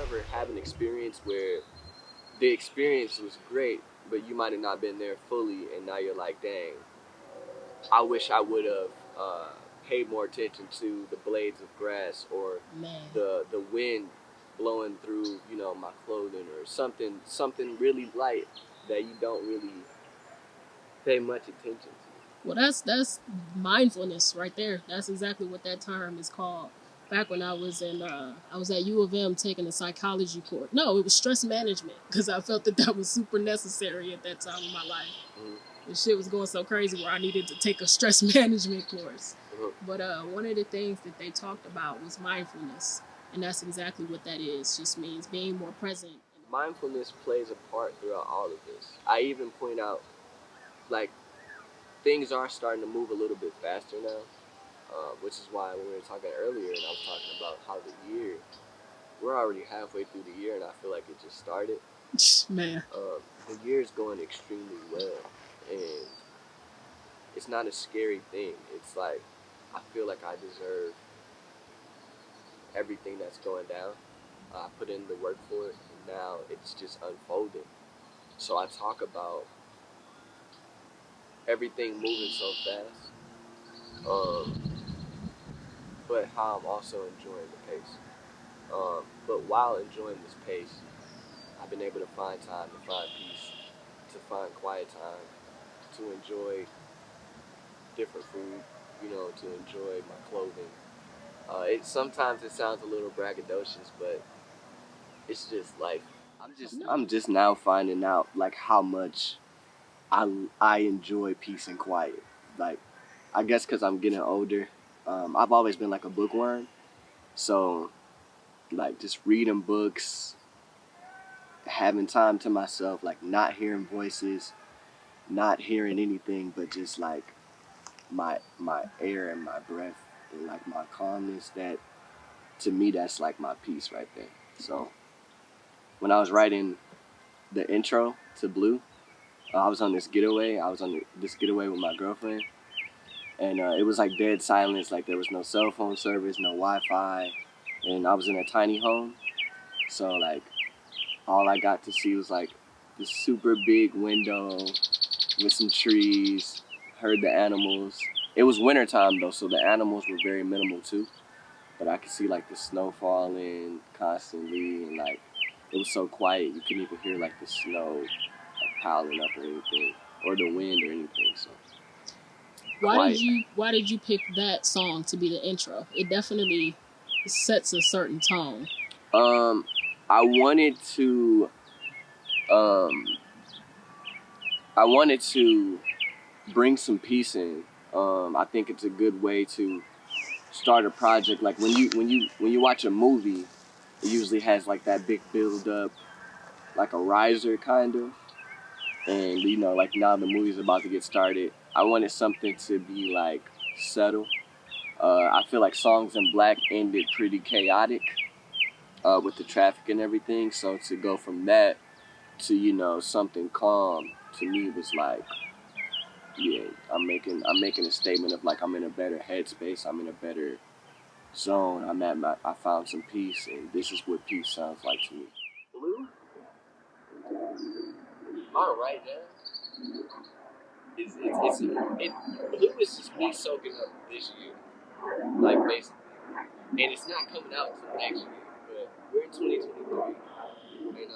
ever have an experience where the experience was great, but you might have not been there fully, and now you're like, dang, I wish I would have paid more attention to the blades of grass or Man. the wind blowing through, you know, my clothing or something really light that you don't really pay much attention to. Well, that's mindfulness right there. That's exactly what that term is called. Back when I was at U of M taking a psychology course. No, it was stress management because I felt that was super necessary at that time of my life. Mm-hmm. The shit was going so crazy where I needed to take a stress management course. Mm-hmm. But one of the things that they talked about was mindfulness, and that's exactly what that is. Just means being more present. Mindfulness plays a part throughout all of this. I even point out, like, things are starting to move a little bit faster now, which is why when we were talking earlier and I was talking about how we're already halfway through the year and I feel like it just started. Man. The year is going extremely well, and it's not a scary thing. It's like, I feel like I deserve everything that's going down. I put in the work for it, and now it's just unfolding. So I talk about everything moving so fast, but how I'm also enjoying the pace. But while enjoying this pace, I've been able to find time to find peace, to find quiet time, to enjoy different food, you know, to enjoy my clothing. Sometimes it sounds a little braggadocious, but it's just life. I'm just now finding out like how much I enjoy peace and quiet. Like, I guess because I'm getting older, I've always been like a bookworm. So like just reading books, having time to myself, like not hearing voices, not hearing anything, but just like my air and my breath and like my calmness. That to me, that's like my peace right there. So when I was writing the intro to Blue, I was on this getaway. I was on this getaway with my girlfriend, and it was like dead silence. Like there was no cell phone service, no Wi-Fi, and I was in a tiny home. So like all I got to see was like this super big window with some trees. Heard the animals. It was wintertime though, so the animals were very minimal too. But I could see like the snow falling constantly, and like it was so quiet you couldn't even hear like the snow like piling up or anything, or the wind or anything. So Why did you pick that song to be the intro? It definitely sets a certain tone. I wanted to um I wanted to bring some peace in. I think it's a good way to start a project. Like when you watch a movie, it usually has like that big build up, like a riser kind of, and you know, like now the movie's about to get started. I wanted something to be like settle. I feel like Songs in Black ended pretty chaotic with the traffic and everything. So to go from that to, you know, something calm to me was like, yeah, I'm making a statement of like I'm in a better headspace. I'm in a better zone. I found some peace, and this is what peace sounds like to me. Blue? All right, man. Blue is just me soaking up this year, like basically, and it's not coming out until next year. But we're in 2023, and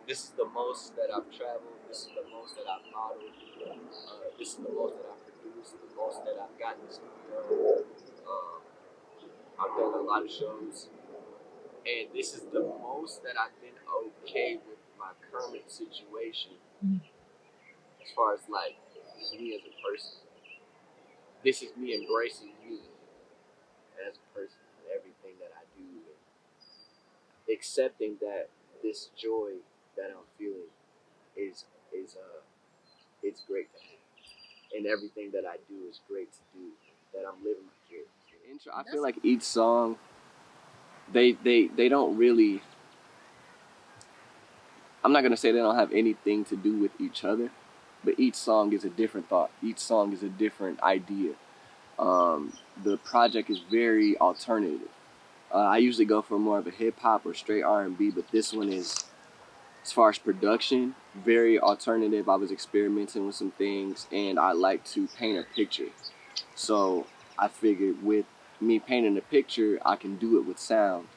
this is the most that I've traveled. This is the most that I've modeled. This is the most that I've produced. The most that I've gotten to studio. I've done a lot of shows, and this is the most that I've been okay with my current situation. As far as like me as a person, this is me embracing me as a person and everything that I do, and accepting that this joy that I'm feeling is it's great to have, and everything that I do is great to do. That I'm living my dreams. I feel like each song, they don't really. I'm not gonna say they don't have anything to do with each other, but each song is a different thought. Each song is a different idea. The project is very alternative. I usually go for more of a hip hop or straight R&B, but this one is, as far as production, very alternative. I was experimenting with some things, and I like to paint a picture. So I figured with me painting a picture, I can do it with sound,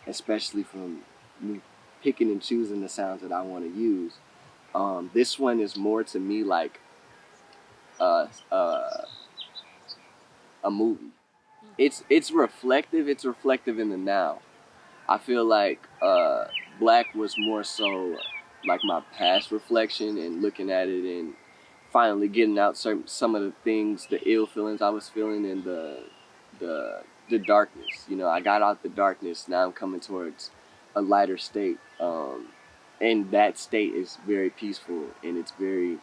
especially from me picking and choosing the sounds that I want to use. This one is more to me like uh, uh, a movie. It's reflective. It's reflective in the now. I feel like Black was more so like my past reflection and looking at it and finally getting out some of the things, the ill feelings I was feeling, and the the darkness. You know, I got out the darkness. Now I'm coming towards a lighter state, and that state is very peaceful and it's very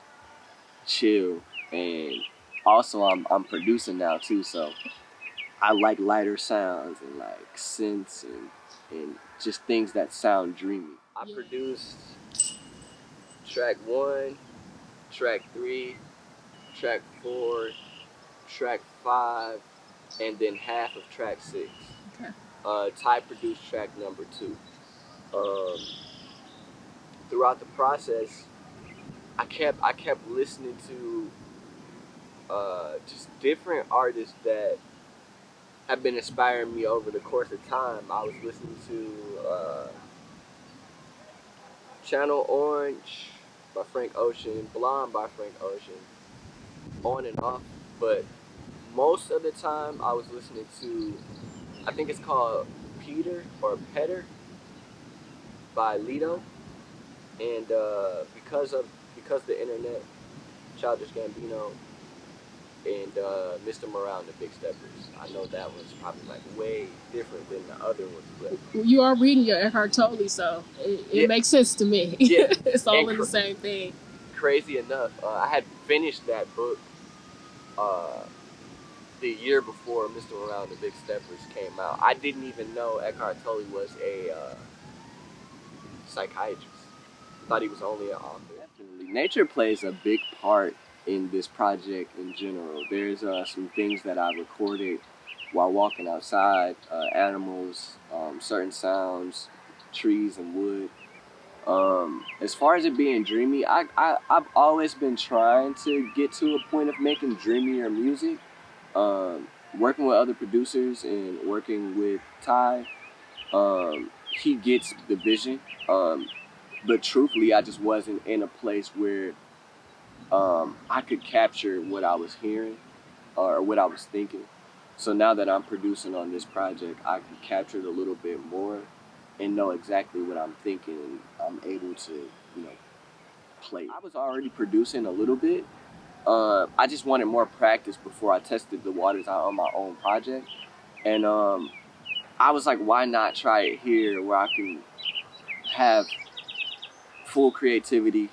chill. And also, I'm producing now too, so I like lighter sounds and like synths and just things that sound dreamy. I produced track 1, track 3, track 4, track 5, and then half of track 6. Okay. Ty produced track number 2. Um, Throughout the process, I kept listening to just different artists that have been inspiring me over the course of time. I was listening to Channel Orange by Frank Ocean, Blonde by Frank Ocean, on and off. But most of the time, I was listening to, I think it's called Peter or Petter by Lido, and because the internet, Childish Gambino, and Mr. Morale and the Big Steppers. I know that one's probably like way different than the other ones, but You are reading your Eckhart Tolle, so it yeah, makes sense to me. yeah. It's all And in the same thing. crazy enough, I had finished that book uh, the year before Mr. Morale and the Big Steppers came out. I didn't even know Eckhart Tolle was a psychiatrist. I thought he was only an author. Definitely. Nature plays a big part in this project in general. There's some things that I recorded while walking outside, animals, certain sounds, trees and wood. As far as it being dreamy, I've always been trying to get to a point of making dreamier music. Working with other producers and working with Ty, he gets the vision. But truthfully, I just wasn't in a place where I could capture what I was hearing or what I was thinking. So now that I'm producing on this project, I can capture it a little bit more and know exactly what I'm thinking, and I'm able to, you know, play. I was already producing a little bit. I just wanted more practice before I tested the waters out on my own project, and I was like, why not try it here where I can have full creativity.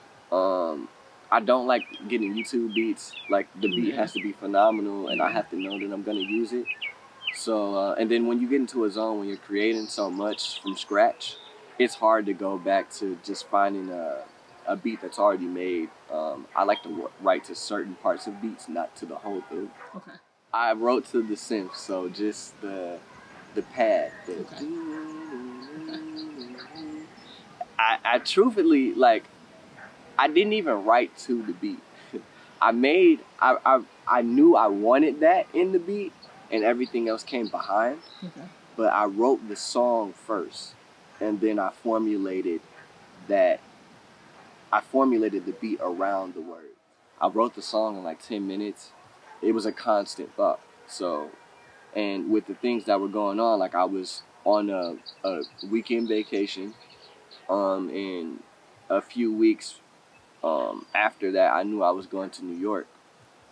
I don't like getting YouTube beats. Like the beat has to be phenomenal, and I have to know that I'm gonna use it. So, and then when you get into a zone when you're creating so much from scratch, it's hard to go back to just finding a beat that's already made. I like to write to certain parts of beats, not to the whole thing. Okay. I wrote to the synth, so just the pad. Okay. I truthfully like. I didn't even write to the beat. I knew I wanted that in the beat, and everything else came behind. Okay. But I wrote the song first, and then that. I formulated the beat around the word. I wrote the song in like 10 minutes. It was a constant thought. So, and with the things that were going on, like I was on a weekend vacation, and a few weeks after that, I knew I was going to New York.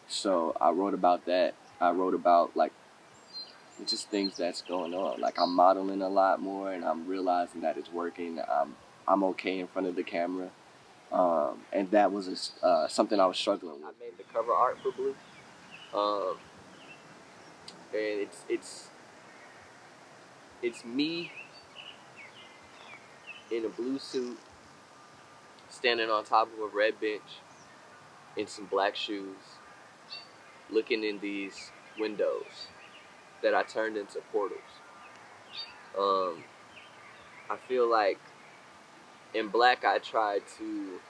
So I wrote about that. I wrote about like just things that's going on. Like I'm modeling a lot more, and I'm realizing that it's working. I'm okay in front of the camera, and that was something I was struggling with. I made the cover art for Blue, um, and it's me in a blue suit, standing on top of a red bench, in some black shoes, looking in these windows that I turned into portals. Um, I feel like in Black, I tried to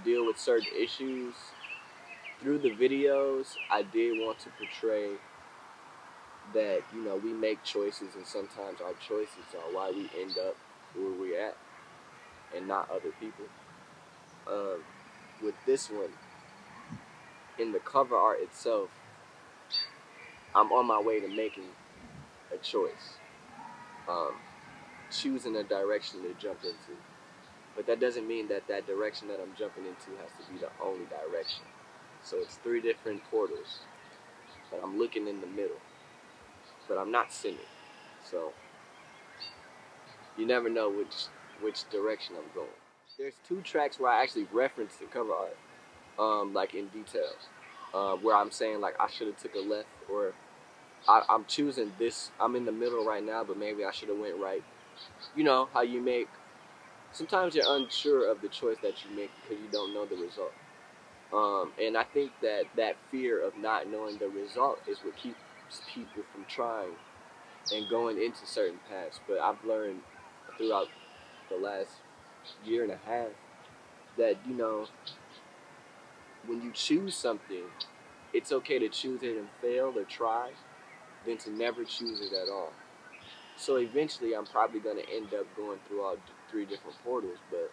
deal with certain issues through the videos. I did want to portray that we make choices, and sometimes our choices are why we end up where we're at, and not other people. Um, with this one, in the cover art itself, I'm on my way to making a choice, um, choosing a direction to jump into. But that doesn't mean that that direction that I'm jumping into has to be the only direction. So it's three different portals, but I'm looking in the middle, but I'm not sinning. So you never know which direction I'm going. There's two tracks where I actually reference the cover art, like in details, where I'm saying like I should have took a left, or I'm choosing this. I'm in the middle right now, but maybe I should have went right. You know how you make. Sometimes you're unsure of the choice that you make because you don't know the result. And I think that that fear of not knowing the result is what keeps people from trying and going into certain paths. But I've learned throughout the last year and a half that when you choose something, it's okay to choose it and fail or try, than to never choose it at all. So eventually, I'm probably going to end up going through all three different portals, but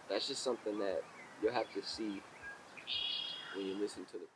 that's just something that you'll have to see when you listen to the